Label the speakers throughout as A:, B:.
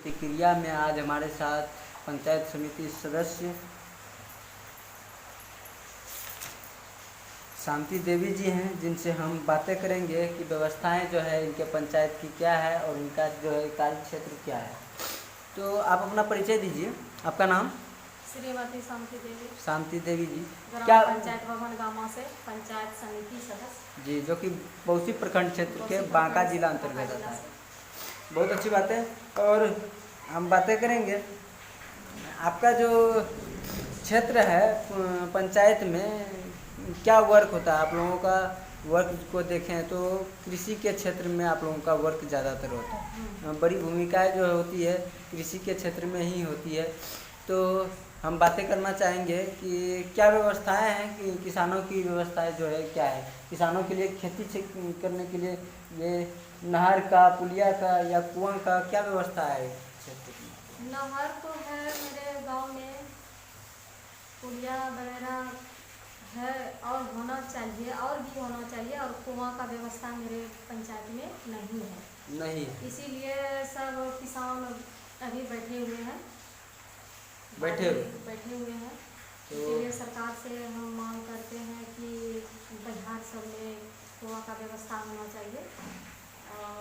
A: प्रतिक्रिया में आज हमारे साथ पंचायत समिति सदस्य शांति देवी जी हैं, जिनसे हम बातें करेंगे कि व्यवस्थाएं जो है इनके पंचायत की क्या है और इनका जो है कार्य क्षेत्र क्या है। तो आप अपना परिचय दीजिए। आपका नाम?
B: श्रीमती शांति देवी।
A: शांति देवी जी
B: क्या पंचायत भवन गामा से पंचायत समिति सदस्य
A: जी, जो कि बौसी प्रखंड क्षेत्र के बांका जिला अंतर्गत आता है। बहुत अच्छी बात है। और हम बातें करेंगे आपका जो क्षेत्र है पंचायत में क्या वर्क होता है। आप लोगों का वर्क को देखें तो कृषि के क्षेत्र में आप लोगों का वर्क ज़्यादातर होता है। बड़ी भूमिकाएं जो होती है कृषि के क्षेत्र में ही होती है। तो हम बातें करना चाहेंगे कि क्या व्यवस्थाएं हैं कि किसानों की व्यवस्थाएं जो है क्या है। किसानों के लिए खेती करने के लिए ये नहर का, पुलिया का या कुआं का क्या व्यवस्था है क्षेत्र में?
B: नहर तो है मेरे गांव में, पुलिया वगैरह है और होना चाहिए, और भी होना चाहिए। और कुआं का व्यवस्था मेरे पंचायत में नहीं है। इसीलिए सब किसान अभी बैठे हुए हैं। तो इसीलिए सरकार से हम मांग करते हैं कि बिहार सब में कुआं का व्यवस्था होना चाहिए और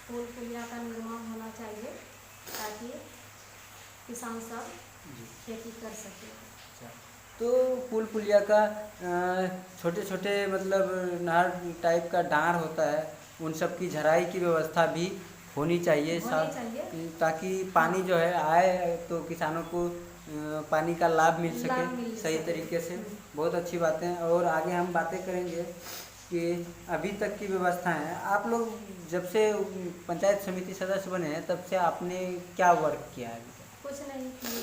B: पुल पुलिया का निर्माण होना चाहिए ताकि किसान सब खेती कर सके।
A: तो पुल पुलिया का छोटे छोटे मतलब नहर टाइप का डार होता है, उन सब की झराई की व्यवस्था भी होनी चाहिए ताकि पानी जो है आए तो किसानों को पानी का लाभ मिल सके सही तरीके से। बहुत अच्छी बातें हैं। और आगे हम बातें करेंगे कि अभी तक की व्यवस्थाएं आप लोग जब से पंचायत समिति सदस्य बने हैं तब से आपने क्या वर्क किया है?
B: कुछ नहीं किया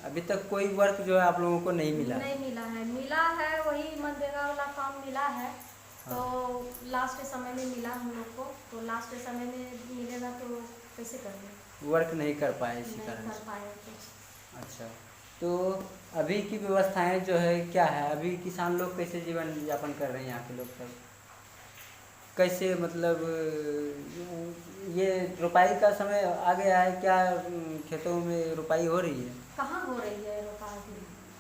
A: अभी तक कोई वर्क जो है आप लोगों को नहीं मिला
B: है वही मनरेगा वाला काम मिला है। हाँ। तो लास्ट समय में मिला हम लोग को, तो लास्ट समय में मिलेगा तो कैसे करेंगे?
A: वर्क नहीं कर पाए इसी कारण से। अच्छा, तो अभी की व्यवस्थाएं जो है क्या है? अभी किसान लोग कैसे जीवन यापन कर रहे हैं? यहाँ के लोग सब कैसे मतलब ये रुपाई का समय आ गया है क्या? खेतों में रुपाई हो रही है?
B: कहाँ हो रही है रुपाई?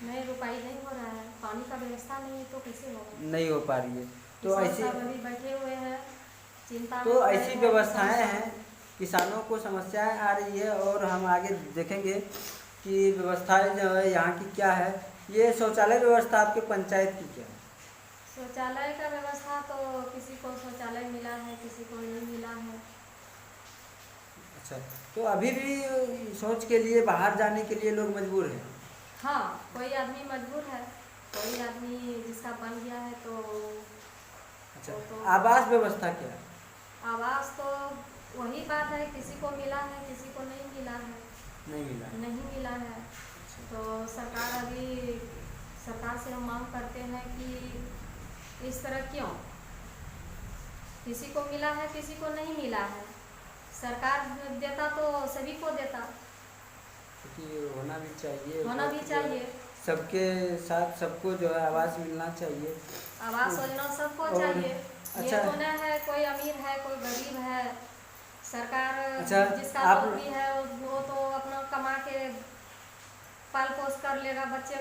B: नहीं, रुपाई नहीं हो रहा है। पानी का व्यवस्था नहीं है तो कैसे होगा?
A: नहीं हो पा रही है। तो ऐसी
B: अभी बैठे हुए हैं चिंता।
A: तो ऐसी व्यवस्थाएं हैं, किसानों को समस्याएं आ रही है। और हम आगे देखेंगे कि व्यवस्थाएं जो है यहाँ की क्या है। ये शौचालय व्यवस्था आपके पंचायत की क्या है?
B: शौचालय का व्यवस्था तो किसी को शौचालय मिला है, किसी को नहीं मिला है।
A: अच्छा, तो अभी भी शौच के लिए बाहर जाने के लिए लोग मजबूर हैं?
B: हाँ, कोई आदमी मजबूर है, कोई आदमी जिसका बन गया है तो।
A: अच्छा, तो आवास व्यवस्था क्या है?
B: आवास तो वही बात है, किसी को मिला है किसी को नहीं मिला है। नहीं मिला है। तो सरकार से हम मांग करते हैं कि इस तरह क्यों? किसी को मिला है किसी को नहीं मिला है। सरकार देता तो सभी को देता।
A: होना भी चाहिए। सबके साथ सबको जो है आवास मिलना चाहिए।
B: आवास योजना सबको चाहिए।
A: अच्छा,
B: ये तो नहीं है कोई अमीर है कोई गरीब है। सरकार जिसका नौकरी है वो तो अपना कमा के पाल पोस कर लेगा बच्चे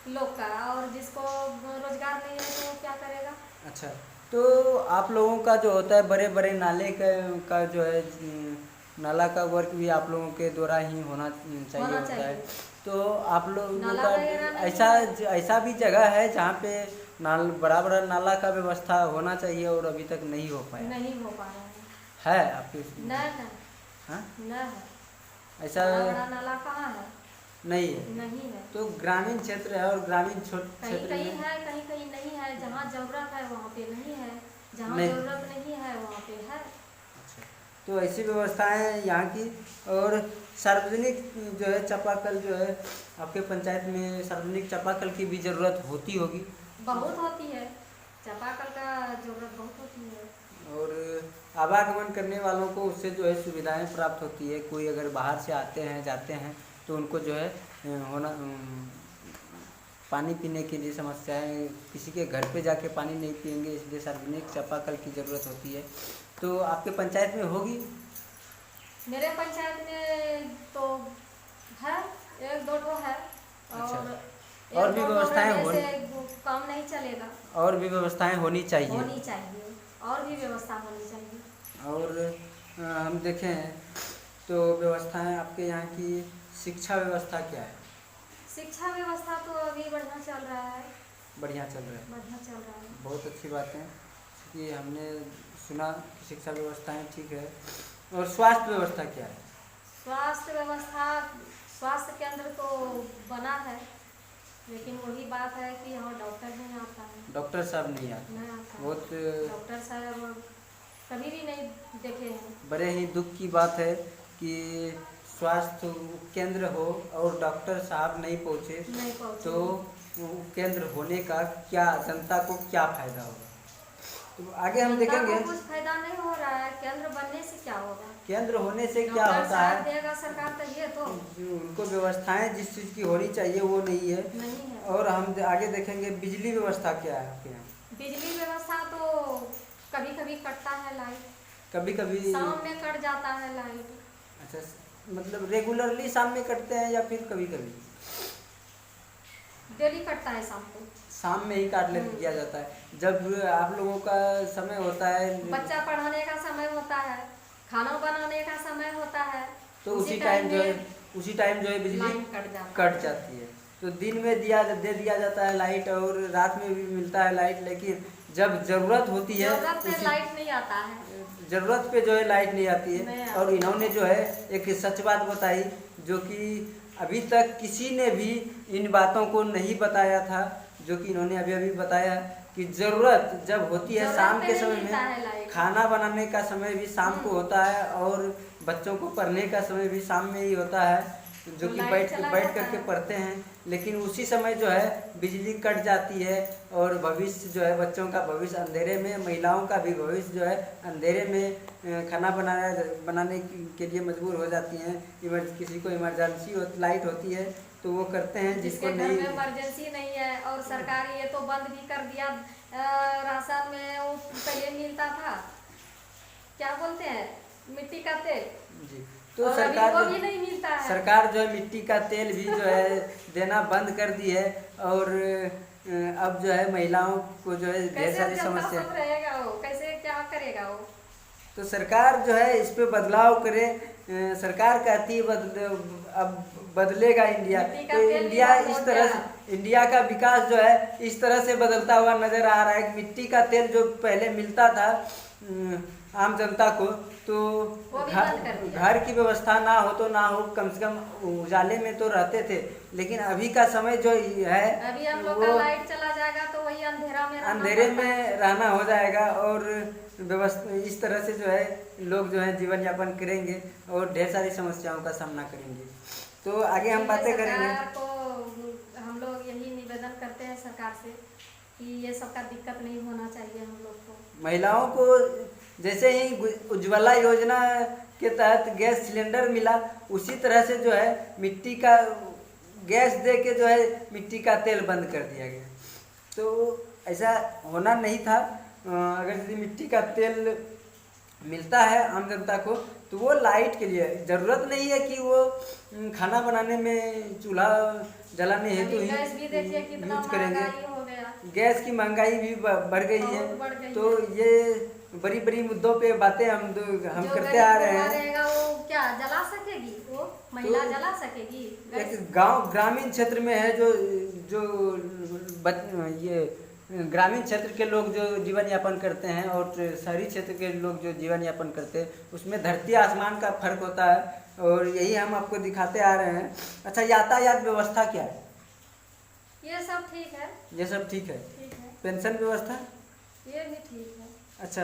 B: लोग का, और जिसको रोजगार नहीं है तो क्या करेगा? अच्छा,
A: तो आप लोगों का जो होता है बड़े बड़े नाले का जो है नाला का वर्क भी आप लोगों के द्वारा ही होना चाहिए होता है। तो आप लोगों का ऐसा भी जगह है जहाँ पे बड़ा बड़ा नाला का व्यवस्था होना चाहिए और अभी तक नहीं हो पाया?
B: नहीं हो पाया
A: है आपके?
B: नहीं है।
A: ऐसा
B: बड़ा नाला कहाँ है?
A: नहीं है। तो ग्रामीण क्षेत्र है और ग्रामीण क्षेत्र
B: कहीं है कहीं कहीं नहीं है। जहाँ जरूरत है वहाँ पे नहीं है, जहाँ जरूरत नहीं है वहाँ पे है।
A: अच्छा, तो ऐसी व्यवस्थाएं यहाँ की। और सार्वजनिक जो है चापाकल जो है आपके पंचायत में सार्वजनिक चापाकल की भी जरूरत होती होगी?
B: बहुत होती है, चापाकल का जरूरत बहुत होती है।
A: और आवागमन करने वालों को उससे जो है सुविधाएं प्राप्त होती है। कोई अगर बाहर से आते हैं जाते हैं तो उनको जो है पानी पीने के लिए समस्याएं, किसी के घर पे जाके पानी नहीं पिएंगे, इसलिए सार्वजनिक चापाकल की ज़रूरत होती है। तो आपके पंचायत में होगी?
B: मेरे पंचायत में तो है, एक दो ठो है।
A: अच्छा।
B: और
A: और
B: एक
A: भी
B: दो ठो
A: व्यवस्थाएं
B: रहने
A: हो,
B: से वो काम नहीं चलेगा।
A: और भी व्यवस्थाएं होनी चाहिए।
B: होनी चाहिए, और भी व्यवस्था होनी चाहिए।
A: और हम देखें तो व्यवस्थाएं आपके यहाँ की शिक्षा व्यवस्था क्या है?
B: शिक्षा व्यवस्था तो अभी बढ़िया चल रहा है।
A: बढ़िया चल रहा है,
B: बढ़िया चल रहा है।
A: बहुत अच्छी बात है कि हमने सुना कि शिक्षा व्यवस्थाएं ठीक है। और स्वास्थ्य व्यवस्था क्या है?
B: स्वास्थ्य व्यवस्था, स्वास्थ्य केंद्र तो बना है, लेकिन वही बात है कि यहाँ डॉक्टर नहीं आता है।
A: डॉक्टर साहब नहीं आते,
B: नहीं आता है।
A: बहुत
B: डॉक्टर साहब कभी भी नहीं देखे हैं।
A: बड़े ही दुख की बात है कि स्वास्थ्य केंद्र हो और डॉक्टर साहब नहीं पहुँचे,
B: नहीं पहुँचे।
A: तो वो केंद्र होने का क्या, जनता को क्या फायदा होगा? तो आगे हम
B: जनता
A: देखेंगे
B: को कुछ फायदा नहीं हो रहा है। केंद्र बनने से क्या होगा?
A: केंद्र होने से क्या
B: डॉक्टर
A: होता
B: साहब
A: है।
B: देगा सरकार, तभी तो
A: जो उनको व्यवस्थाएं जिस चीज़ की होनी चाहिए वो नहीं है।
B: नहीं है।
A: और हम आगे देखेंगे बिजली व्यवस्था क्या है आपके यहाँ?
B: बिजली व्यवस्था तो कभी कभी कटता है लाइट,
A: कभी कभी।
B: शाम में कट जाता है लाइट।
A: अच्छा, मतलब रेगुलरली शाम में कटते हैं या फिर कभी कभी?
B: डेली कटता है शाम को।
A: शाम में ही काट ले किया जाता है जब आप लोगों का समय होता है।
B: बच्चा पढ़ाने का समय होता है, खाना बनाने का समय होता है,
A: तो उसी टाइम जो है बिजली
B: लाइन
A: कट जाती है। तो दिन में दे दिया जाता है लाइट और रात में भी मिलता है लाइट, लेकिन जब ज़रूरत होती है
B: जरूरत पे लाइट नहीं आता है।
A: ज़रूरत पे जो है लाइट नहीं आती
B: नहीं
A: है।
B: आती।
A: और इन्होंने जो है एक सच बात बताई, जो कि अभी तक किसी ने भी इन बातों को नहीं बताया था, जो कि इन्होंने अभी अभी बताया कि ज़रूरत जब होती है
B: जरूरत
A: शाम
B: पे
A: के
B: नहीं
A: समय
B: मिलता
A: में,
B: है लाइट।
A: खाना बनाने का समय भी शाम को होता है और बच्चों को पढ़ने का समय भी शाम में ही होता है, जो
B: तो
A: कि
B: लाइट चला
A: बैठ
B: जाता
A: करके
B: है।
A: पढ़ते हैं। लेकिन उसी समय जो है बिजली कट जाती है और भविष्य जो है बच्चों का भविष्य अंधेरे में, महिलाओं का भी भविष्य जो है अंधेरे में खाना बनाने के लिए मजबूर हो जाती हैं। किसी को इमरजेंसी लाइट होती है तो वो करते हैं, जिसको
B: जिसके घर
A: नहीं।
B: में इमरजेंसी नहीं है। और सरकार ये तो बंद भी कर दिया, राशन में वो पहले मिलता था, क्या बोलते हैं, मिट्टी का तेल।
A: जी, तो
B: और अभी
A: सरकार
B: वो भी नहीं मिलता है।
A: सरकार जो है मिट्टी का तेल भी जो है देना बंद कर दी है। और अब जो है महिलाओं को जो है ढेर
B: कैसे
A: सारी
B: जनता
A: समस्या।
B: सब रहेगा वो, कैसे क्या करेगा वो?
A: तो सरकार जो है इस पे बदलाव करे। सरकार कहती है अब बदलेगा इंडिया,
B: मिट्टी का
A: तो
B: तेल
A: इंडिया
B: भी बंद
A: इस
B: हो
A: तरह
B: गया।
A: से, इंडिया का विकास जो है इस तरह से बदलता हुआ नजर आ रहा है कि मिट्टी का तेल जो पहले मिलता था आम जनता को, तो
B: वो भी बंद कर दिया।
A: घर की व्यवस्था ना हो तो ना हो, कम से कम उजाले में तो रहते थे। लेकिन अभी का समय जो है
B: अभी हम लोग का
A: वो
B: लाइट चला जाएगा तो वही अंधेरा में रहना
A: अंधेरे
B: पड़ता है।
A: में रहना हो जाएगा। और व्यवस्था इस तरह से जो है लोग जो है जीवन यापन करेंगे और ढेर सारी समस्याओं का सामना करेंगे। तो आगे हम बातें करेंगे।
B: सरकार को हम लोग यही निवेदन करते हैं सरकार से कि ये सबका दिक्कत नहीं होना चाहिए हम लोग को।
A: महिलाओं को जैसे ही उज्ज्वला योजना के तहत गैस सिलेंडर मिला, उसी तरह से जो है मिट्टी का गैस दे के जो है मिट्टी का तेल बंद कर दिया गया। तो ऐसा होना नहीं था। अगर यदि मिट्टी का तेल मिलता है आम जनता को तो वो लाइट के लिए, ज़रूरत नहीं है कि वो खाना बनाने में चूल्हा जलाने हेतु ही
B: गैस भी देखिए कितना
A: यूज करेंगे।
B: महंगाई हो गया।
A: गैस की महंगाई भी बढ़ गई है।
B: बहुत बढ़ गई
A: तो
B: है।
A: ये बड़ी बड़ी मुद्दों पे बातें हम
B: जो
A: करते आ रहे
B: गरीब
A: हैं।
B: रहेगा वो क्या जला सकेगी? वो महिला
A: तो
B: जला सकेगी गैस?
A: एक गांव ग्रामीण क्षेत्र में है जो ये ग्रामीण क्षेत्र के लोग जो जीवन यापन करते हैं और शहरी क्षेत्र के लोग जो जीवन यापन करते हैं, उसमें धरती आसमान का फर्क होता है। और यही हम आपको दिखाते आ रहे हैं। अच्छा, यातायात व्यवस्था क्या है?
B: ये सब ठीक है।
A: ये सब ठीक है।
B: ठीक है,
A: पेंशन व्यवस्था?
B: ये भी ठीक है।
A: अच्छा,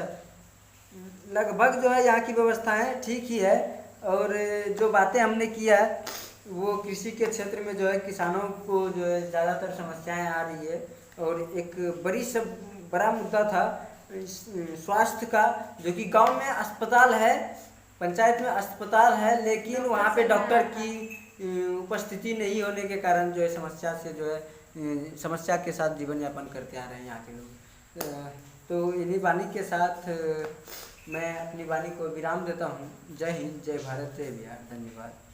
A: लगभग जो है यहाँ की व्यवस्थाएं ठीक ही है। और जो बातें हमने किया वो कृषि के क्षेत्र में जो है किसानों को जो है ज़्यादातर समस्याएं आ रही है। और एक बड़ा मुद्दा था स्वास्थ्य का, जो कि गांव में अस्पताल है, पंचायत में अस्पताल है, लेकिन वहाँ पे डॉक्टर की उपस्थिति नहीं होने के कारण जो है समस्या के साथ जीवन यापन करते आ रहे हैं यहाँ के लोग। तो इन्हीं वाणी के साथ मैं अपनी वाणी को विराम देता हूँ। जय हिंद, जय भारत, जय बिहार। धन्यवाद।